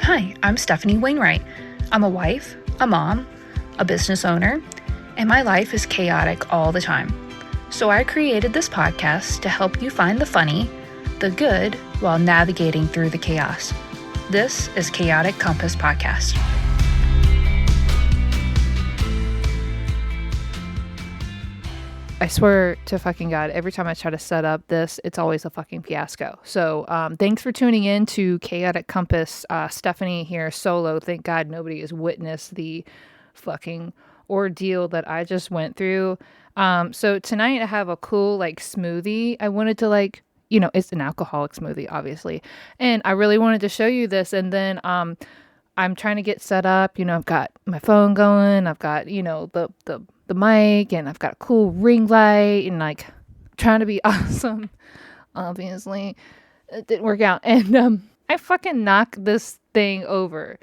Hi, I'm Stefanie Wainwright. I'm a wife, a mom, a business owner, and my life is chaotic all the time. So I created this podcast to help you find the funny, the good, while navigating through the chaos. This is Chaotic Compass Podcast. I swear to fucking God, every time I try to set up this, it's always a fucking fiasco. So thanks for tuning in to Chaotic Compass. Stefanie here, solo. Thank God nobody has witnessed the fucking ordeal that I just went through. So tonight I have a cool smoothie. I wanted to it's an alcoholic smoothie, obviously. And I really wanted to show you this. And then I'm trying to get set up. I've got my phone going. I've got, the mic, and I've got a cool ring light, and trying to be awesome. Obviously, it didn't work out. And I fucking knocked this thing over.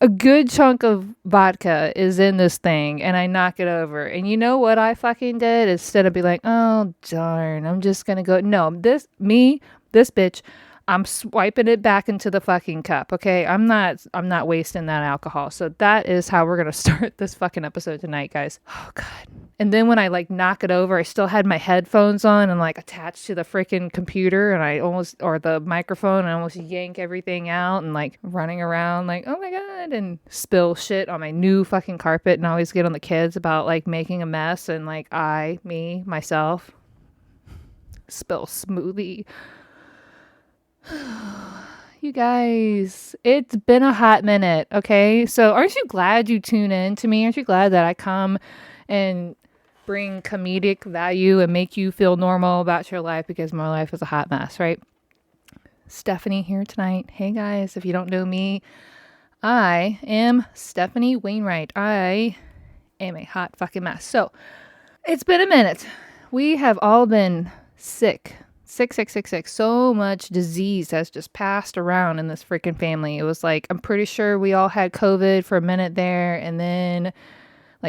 A good chunk of vodka is in this thing, and I knock it over. And you know what I fucking did? Instead of be like, oh darn, I'm just gonna go. No, this bitch, I'm swiping it back into the fucking cup. Okay, I'm not wasting that alcohol. So that is how we're gonna start this fucking episode tonight, guys. Oh God. And then when I knock it over, I still had my headphones on and attached to the freaking computer, and or the microphone, and I almost yank everything out and running around oh my God, and spill shit on my new fucking carpet, and always get on the kids about making a mess, and myself spill smoothie. You guys, it's been a hot minute, okay? So aren't you glad you tune in to me? Aren't you glad that I come and bring comedic value and make you feel normal about your life, because my life is a hot mess, right? Stefanie here tonight. Hey guys, if you don't know me, I am Stefanie Wainwright. I am a hot fucking mess. So it's been a minute. We have all been sick. So much disease has just passed around in this freaking family. It was I'm pretty sure we all had COVID for a minute there. And then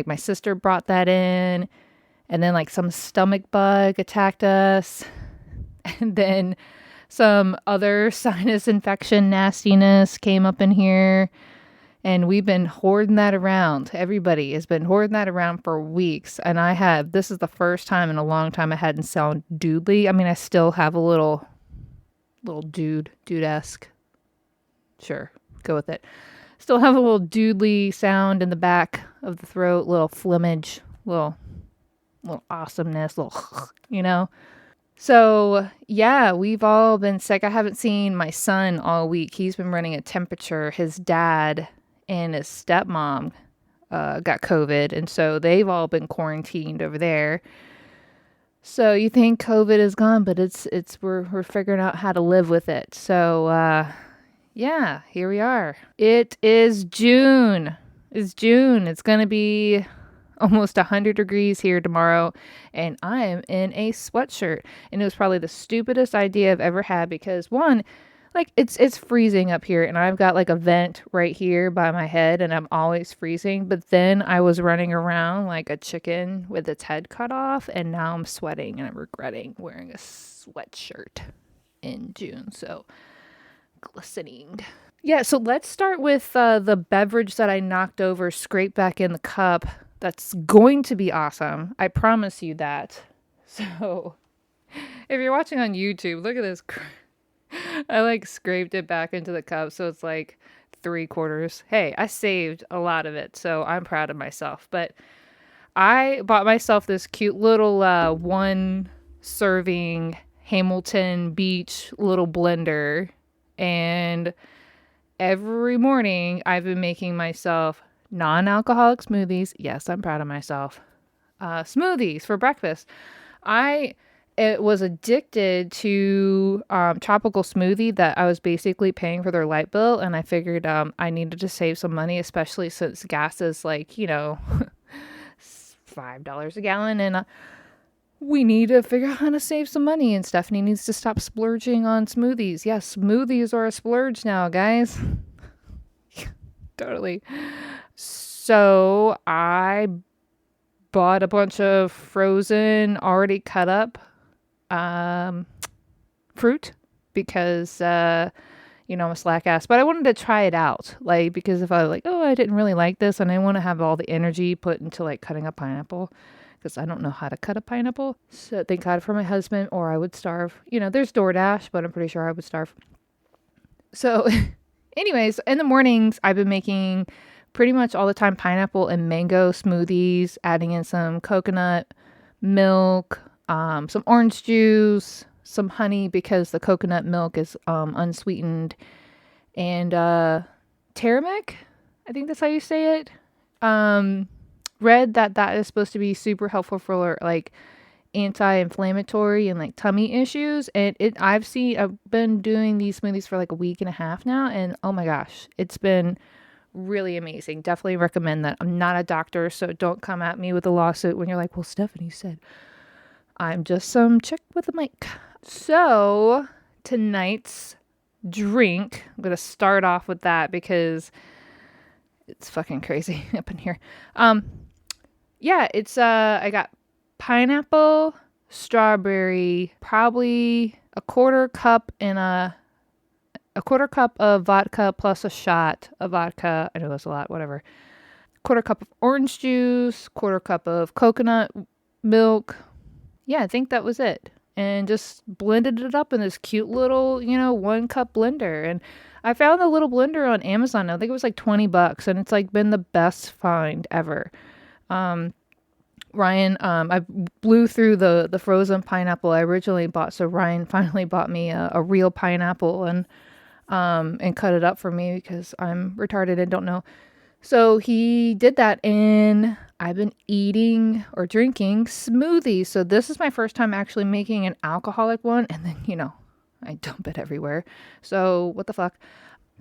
my sister brought that in, and then some stomach bug attacked us. And then some other sinus infection nastiness came up in here. And we've been hoarding that around. Everybody has been hoarding that around for weeks. And this is the first time in a long time I hadn't sound dudely. I mean, I still have a little dude-esque. Sure, go with it. Still have a little dudely sound in the back of the throat, little flimmage, little awesomeness, little, So, yeah, we've all been sick. I haven't seen my son all week. He's been running a temperature. His dad and his stepmom got COVID, and so they've all been quarantined over there. So you think COVID is gone, but we're figuring out how to live with it. So yeah, here we are. It is June. It's June. It's gonna be almost 100 degrees here tomorrow, and I am in a sweatshirt. And it was probably the stupidest idea I've ever had, because one, it's freezing up here, and I've got a vent right here by my head, and I'm always freezing. But then I was running around like a chicken with its head cut off, and now I'm sweating, and I'm regretting wearing a sweatshirt in June. So glistening. Yeah, so let's start with the beverage that I knocked over, scraped back in the cup. That's going to be awesome. I promise you that. So if you're watching on YouTube, look at this. I scraped it back into the cup, so it's 3/4. Hey, I saved a lot of it, so I'm proud of myself. But I bought myself this cute little one serving Hamilton Beach little blender, and every morning I've been making myself non-alcoholic smoothies. Yes, I'm proud of myself. Smoothies for breakfast. It was addicted to tropical smoothie that I was basically paying for their light bill, and I figured I needed to save some money, especially since gas is $5 a gallon, and we need to figure out how to save some money, and Stefanie needs to stop splurging on smoothies. Yes, smoothies are a splurge now, guys. Totally. So I bought a bunch of frozen, already cut up fruit, because I'm a slack ass, but I wanted to try it out. Like, because if I was like, oh, I didn't really like this and I want to have all the energy put into like cutting a pineapple, because I don't know how to cut a pineapple. So thank God for my husband, or I would starve. There's DoorDash, but I'm pretty sure I would starve. So anyways, in the mornings, I've been making pretty much all the time pineapple and mango smoothies, adding in some coconut milk, some orange juice, some honey because the coconut milk is unsweetened, and Taramic, I think that's how you say it. Read that is supposed to be super helpful for like anti-inflammatory and like tummy issues, and I've been doing these smoothies for like a week and a half now, and oh my gosh, it's been really amazing. Definitely recommend that. I'm not a doctor, so don't come at me with a lawsuit when you're like, well, Stefanie said. I'm just some chick with a mic. So tonight's drink, I'm gonna start off with that because it's fucking crazy up in here. Yeah, it's I got pineapple, strawberry, probably a quarter cup of vodka plus a shot of vodka. I know that's a lot, whatever. Quarter cup of orange juice, quarter cup of coconut milk. Yeah, I think that was it. And just blended it up in this cute little, 1 cup blender. And I found the little blender on Amazon. I think it was like $20, and it's like been the best find ever. Ryan, I blew through the frozen pineapple I originally bought. So Ryan finally bought me a real pineapple and cut it up for me because I'm retarded and don't know. So he did that, and I've been eating or drinking smoothies. So this is my first time actually making an alcoholic one, and then, I dump it everywhere. So what the fuck?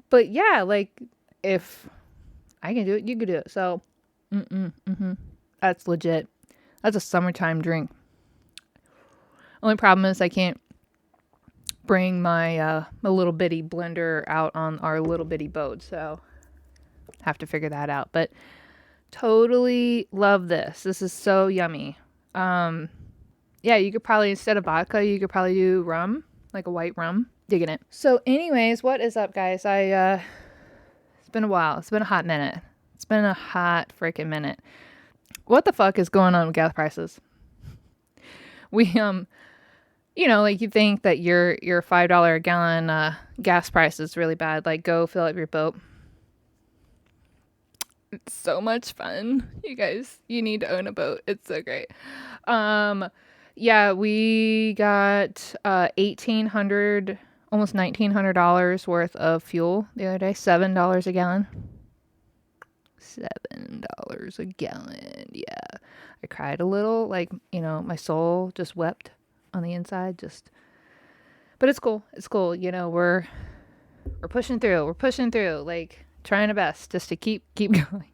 But yeah, like if I can do it, you can do it. So, that's legit. That's a summertime drink. Only problem is I can't bring my little bitty blender out on our little bitty boat, so have to figure that out. But totally love this. This is so yummy. Yeah, you could probably, instead of vodka, you could probably do rum, like a white rum. Digging it. So anyways, what is up, guys? It's been a while. It's been a hot minute. It's been a hot freaking minute. What the fuck is going on with gas prices? We, like you think that your $5 a gallon gas price is really bad. Like, go fill up your boat. It's so much fun. You guys, you need to own a boat. It's so great. Yeah, we got $1,800, almost $1,900 worth of fuel the other day. $7 a gallon. $7 a gallon. Yeah. I cried a little, like, my soul just wept on the inside, but it's cool. It's cool. We're pushing through. We're pushing through, like trying our best just to keep going.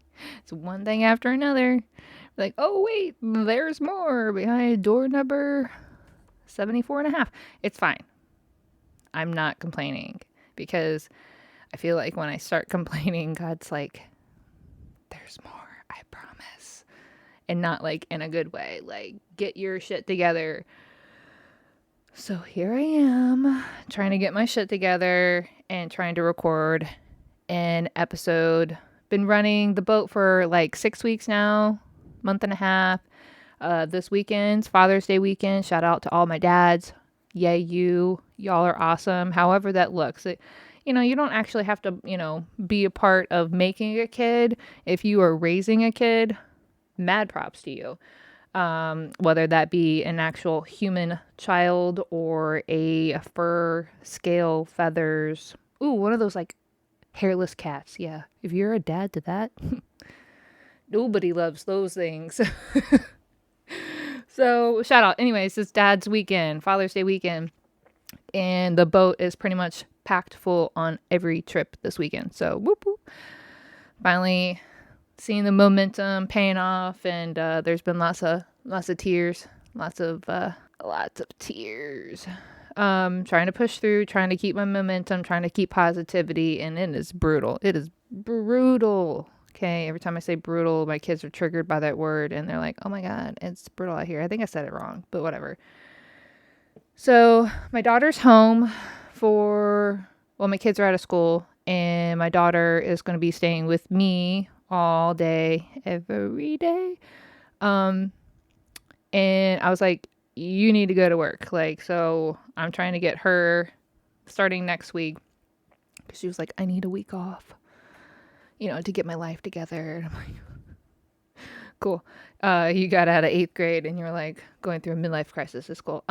It's one thing after another. Like, oh wait, there's more behind door number 74.5. It's fine. I'm not complaining, because I feel like when I start complaining, God's like, there's more, I promise. And not like in a good way, like, get your shit together. So here I am trying to get my shit together and trying to record an episode. Been running the boat for like 6 weeks now, month and a half. This weekend's Father's Day weekend. Shout out to all my dads. Yay, y'all are awesome. However that looks. You don't actually have to, be a part of making a kid. If you are raising a kid, mad props to you. Whether that be an actual human child or a fur, scale, feathers. Ooh, one of those like hairless cats. Yeah. If you're a dad to that, nobody loves those things. So shout out. Anyways, it's Dad's weekend, Father's Day weekend. And the boat is pretty much packed full on every trip this weekend. So whoop whoop. Finally seeing the momentum paying off, and there's been lots of tears, lots of tears. Trying to push through, trying to keep my momentum, trying to keep positivity, and it is brutal. It is brutal. Okay, every time I say brutal, my kids are triggered by that word, and they're like, "Oh my God, it's brutal out here." I think I said it wrong, but whatever. So my daughter's home for well, my kids are out of school and my daughter is going to be staying with me all day, every day. And I was like, you need to go to work. Like, so I'm trying to get her starting next week. Because she was like, I need a week off, to get my life together. And I'm like, cool. You got out of 8th grade and you're like going through a midlife crisis. It's cool.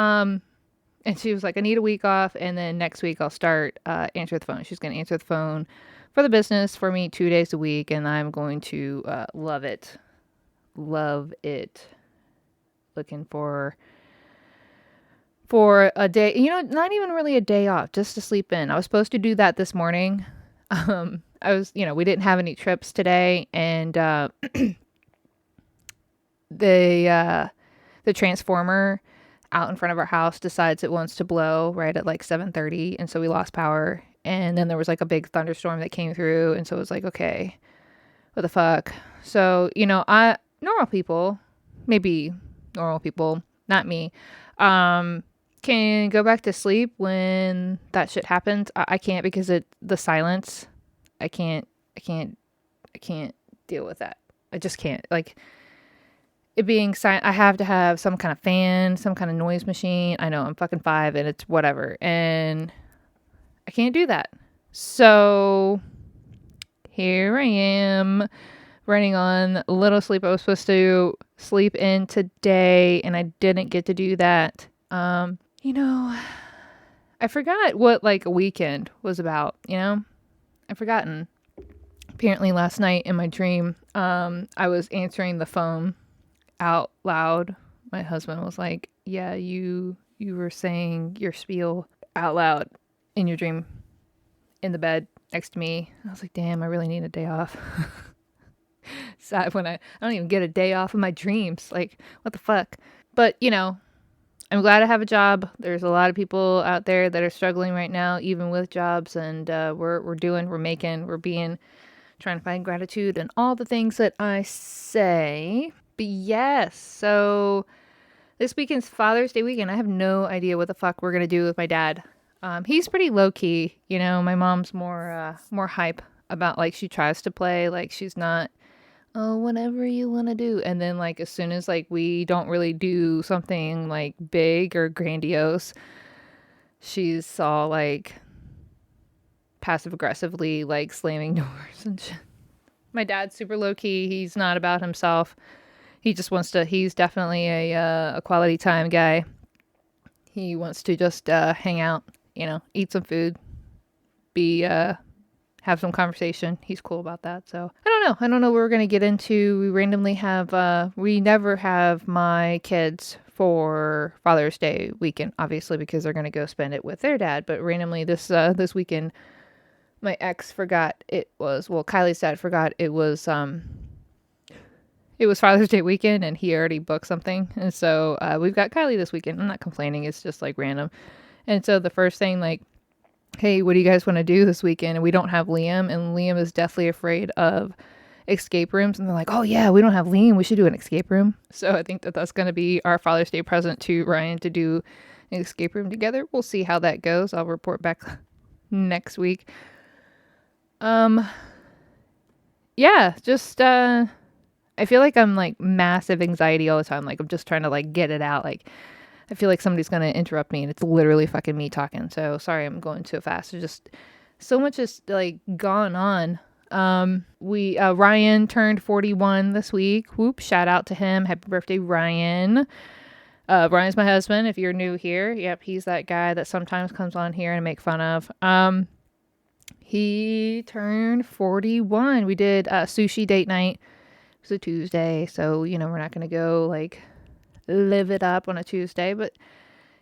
And she was like, I need a week off. And then next week I'll start answer the phone. She's going to answer the phone for the business for me 2 days a week. And I'm going to love it. Love it. Looking for a day, not even really a day off, just to sleep in. I was supposed to do that this morning. I was, we didn't have any trips today. And the transformer out in front of our house decides it wants to blow right at like 7:30, and so we lost power. And then there was like a big thunderstorm that came through, and so it was like, okay, what the fuck. So normal people, maybe normal people, not me, can go back to sleep when that shit happens. I can't, because the silence, I can't deal with that. I just can't. Like, it being silent, I have to have some kind of fan, some kind of noise machine. I know I'm fucking 5 and it's whatever. And I can't do that. So here I am running on little sleep. I was supposed to sleep in today and I didn't get to do that. I forgot what like a weekend was about, I've forgotten. Apparently last night in my dream, I was answering the phone out loud. My husband was like, yeah, you were saying your spiel out loud in your dream in the bed next to me. I was like, damn, I really need a day off. Sad when I don't even get a day off of my dreams. Like, what the fuck? But, I'm glad I have a job. There's a lot of people out there that are struggling right now, even with jobs. And we're trying to find gratitude and all the things that I say. But yes, so this weekend's Father's Day weekend. I have no idea what the fuck we're going to do with my dad. He's pretty low key. My mom's more hype about, like, she tries to play like she's not, oh, whatever you want to do. And then, like, as soon as, like, we don't really do something, like, big or grandiose, she's all, like, passive aggressively, like, slamming doors and shit. My dad's super low key. He's not about himself. He just wants to, he's definitely a quality time guy. He wants to just hang out, eat some food, have some conversation. He's cool about that. So I don't know what we're going to get into. We never have my kids for Father's Day weekend, obviously, because they're going to go spend it with their dad. But randomly this weekend, my ex forgot Kylie's dad forgot it was Father's Day weekend, and he already booked something. And so we've got Kylie this weekend. I'm not complaining. It's just like random. And so the first thing, like, hey, what do you guys want to do this weekend? And we don't have Liam, and Liam is deathly afraid of escape rooms. And they're like, oh yeah, we don't have Liam. We should do an escape room. So I think that's going to be our Father's Day present to Ryan, to do an escape room together. We'll see how that goes. I'll report back next week. Yeah, just, I feel like I'm like massive anxiety all the time. Like, I'm just trying to like get it out. Like, I feel like somebody's going to interrupt me and it's literally fucking me talking. So sorry, I'm going too fast. There's just so much is like gone on. Ryan turned 41 this week. Whoop. Shout out to him. Happy birthday, Ryan. Ryan's my husband. If you're new here. Yep. He's that guy that sometimes comes on here and make fun of. He turned 41. We did a sushi date night. It was a Tuesday. So, we're not going to go like live it up on a Tuesday, but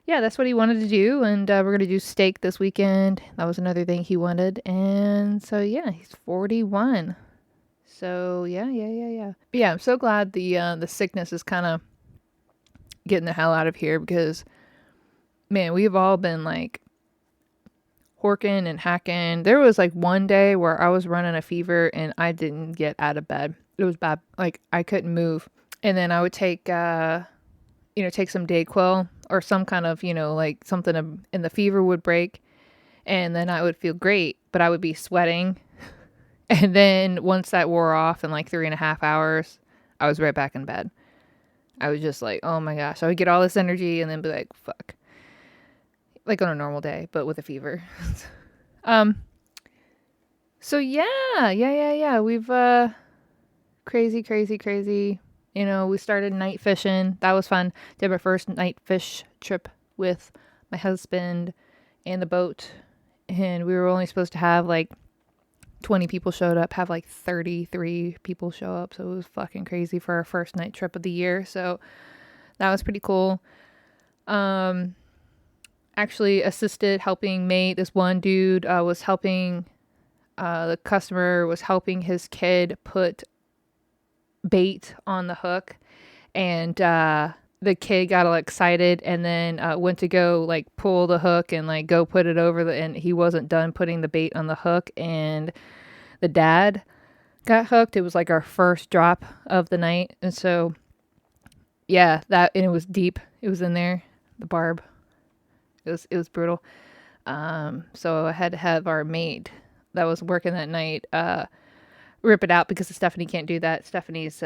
yeah, that's what he wanted to do. And we're going to do steak this weekend. That was another thing he wanted. And so, yeah, he's 41. So yeah. But yeah, I'm so glad the sickness is kind of getting the hell out of here, because man, we've all been like horking and hacking. There was like one day where I was running a fever and I didn't get out of bed. It was bad. Like, I couldn't move. And then I would take some Dayquil or some kind of, like something, and the fever would break. and then I would feel great, but I would be sweating. And then once that wore off in like 3.5 hours, I was right back in bed. I was just like, oh my gosh, I would get all this energy and then be like, fuck. Like on a normal day, but with a fever. So yeah. We've, crazy. You know, we started night fishing. That was fun. Did my first night fish trip with my husband and the boat. And we were only supposed to have like 20 people showed up, have like 33 people show up. So it was fucking crazy for our first night trip of the year. So that was pretty cool. Actually assisted helping mate. This one dude was helping, the customer was helping his kid put bait on the hook, and the kid got all excited and then went to go like pull the hook and like go put it over and he wasn't done putting the bait on the hook, and the dad got hooked. It was like our first drop of the night, and so yeah, and it was deep. It was in there, the barb. It was brutal. So I had to have our maid that was working that night rip it out, because Stephanie can't do that. Stephanie's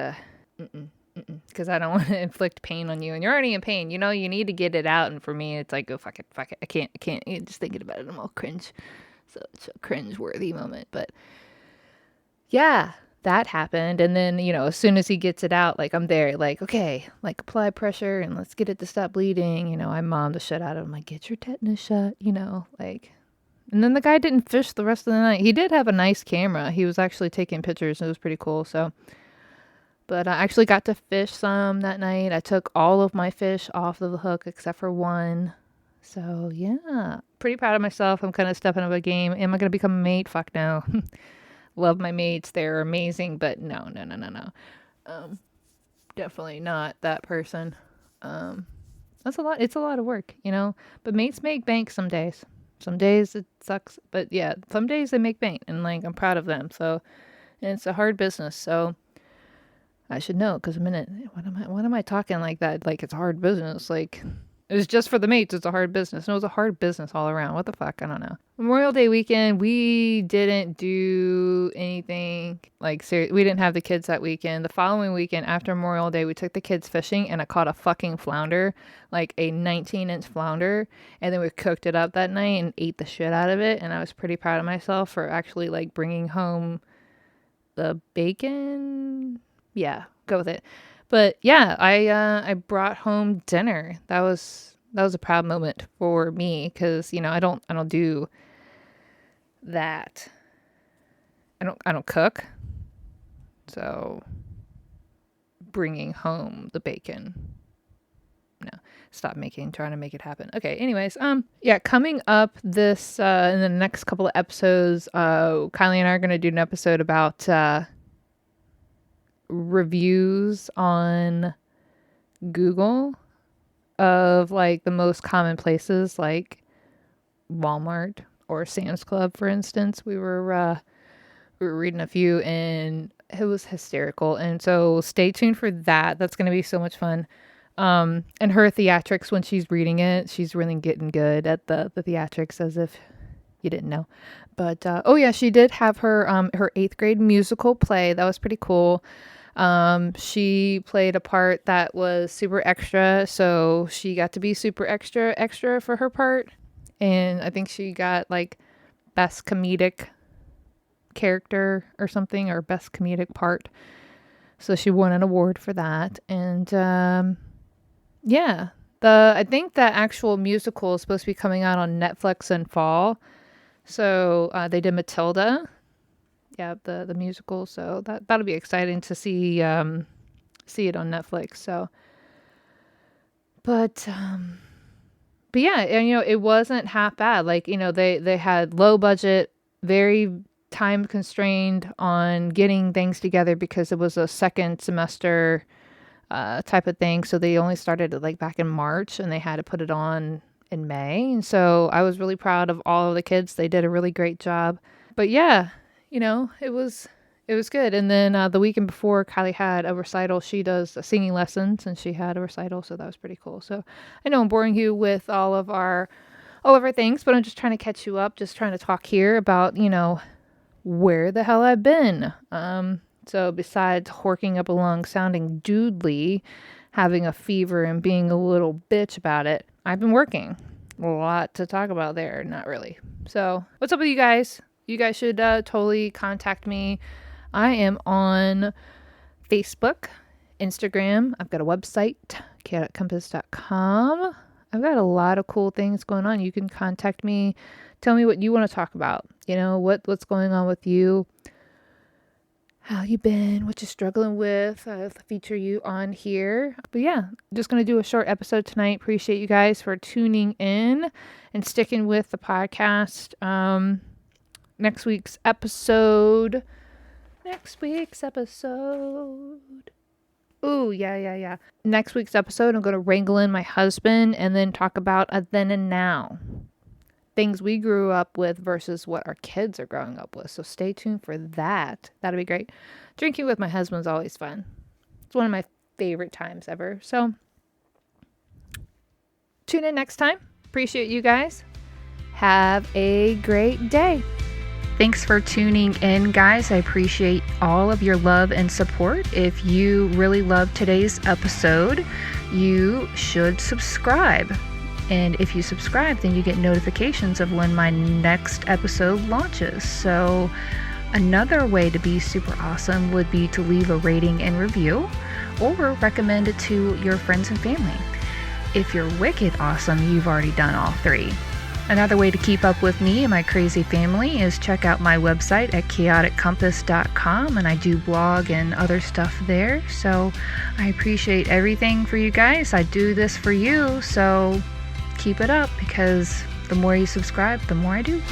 because I don't want to inflict pain on you, and you're already in pain. You know, you need to get it out, and for me, it's like, oh fuck it. I can't. Just thinking about it, I'm all cringe. So it's a cringe-worthy moment, but yeah. That happened, and then, you know, as soon as he gets it out, like, I'm there, like, okay, like, apply pressure and let's get it to stop bleeding. You know, I mommed the shit out of him, like, get your tetanus shot, you know, like. And then the guy didn't fish the rest of the night. He did have a nice camera. He was actually taking pictures, and it was pretty cool. So, but I actually got to fish some that night. I took all of my fish off of the hook except for one. So yeah, pretty proud of myself. I'm kind of stepping up a game. Am I gonna become a mate? Fuck no. Love my mates. They're amazing, but no. Definitely not that person. That's a lot. It's a lot of work, you know, but mates make bank some days. Some days it sucks, but yeah, some days they make bank, and like, I'm proud of them. So, and it's a hard business. So I should know, because a minute, what am I talking like that? Like, it's a hard business. Like, it's just for the mates. It's a hard business. No, it was a hard business all around. What the fuck? I don't know. Memorial Day weekend, we didn't do anything like serious. We didn't have the kids that weekend. The following weekend after Memorial Day, we took the kids fishing, and I caught a fucking flounder, like a 19-inch flounder. And then we cooked it up that night and ate the shit out of it. And I was pretty proud of myself for actually like bringing home the bacon. Yeah, go with it. But yeah, I brought home dinner. That was a proud moment for me, because, you know, I don't do that. I don't cook. So bringing home the bacon. No, trying to make it happen. Okay, anyways, yeah, coming up this in the next couple of episodes, Kylie and I are going to do an episode about reviews on Google of like the most common places, like Walmart or Sam's Club, for instance. We were reading a few, and it was hysterical. And so stay tuned for that. That's going to be so much fun. And her theatrics, when she's reading it, she's really getting good at the theatrics, as if you didn't know. But oh yeah, she did have her 8th grade musical play. That was pretty cool. She played a part that was super extra, so she got to be super extra for her part. And I think she got like best comedic character or something, or best comedic part. So she won an award for that. And yeah, I think that actual musical is supposed to be coming out on Netflix in fall. So they did Matilda. Yeah, the musical. So that'll be exciting to see it on Netflix. So, but yeah, and you know, it wasn't half bad. Like, you know, they had low budget, very time constrained on getting things together, because it was a second semester type of thing. So they only started it like back in March, and they had to put it on in May. And so I was really proud of all of the kids. They did a really great job. But yeah, you know, it was good. And then the weekend before, Kylie had a recital. She does singing lessons, and she had a recital, so that was pretty cool. So I know I'm boring you with all of our over things, but I'm just trying to catch you up, just trying to talk here about, where the hell I've been. So besides horking up a lung, sounding doodly, having a fever and being a little bitch about it, I've been working. A lot to talk about there, not really. So what's up with you guys? You guys should totally contact me. I am on Facebook, Instagram. I've got a website, chaoticcompass.com. I've got a lot of cool things going on. You can contact me. Tell me what you want to talk about. What's going on with you. How you been? What you struggling with? I'll feature you on here. But yeah, just going to do a short episode tonight. Appreciate you guys for tuning in and sticking with the podcast. Next week's episode. Ooh, yeah. Next week's episode, I'm going to wrangle in my husband and then talk about a then and now. Things we grew up with versus what our kids are growing up with. So stay tuned for that. That'll be great. Drinking with my husband's always fun. It's one of my favorite times ever. So tune in next time. Appreciate you guys. Have a great day. Thanks for tuning in, guys. I appreciate all of your love and support. If you really loved today's episode, you should subscribe. And if you subscribe, then you get notifications of when my next episode launches. So another way to be super awesome would be to leave a rating and review or recommend it to your friends and family. If you're wicked awesome, you've already done all three. Another way to keep up with me and my crazy family is check out my website at chaoticcompass.com, and I do blog and other stuff there. So I appreciate everything for you guys. I do this for you, so keep it up, because the more you subscribe, the more I do.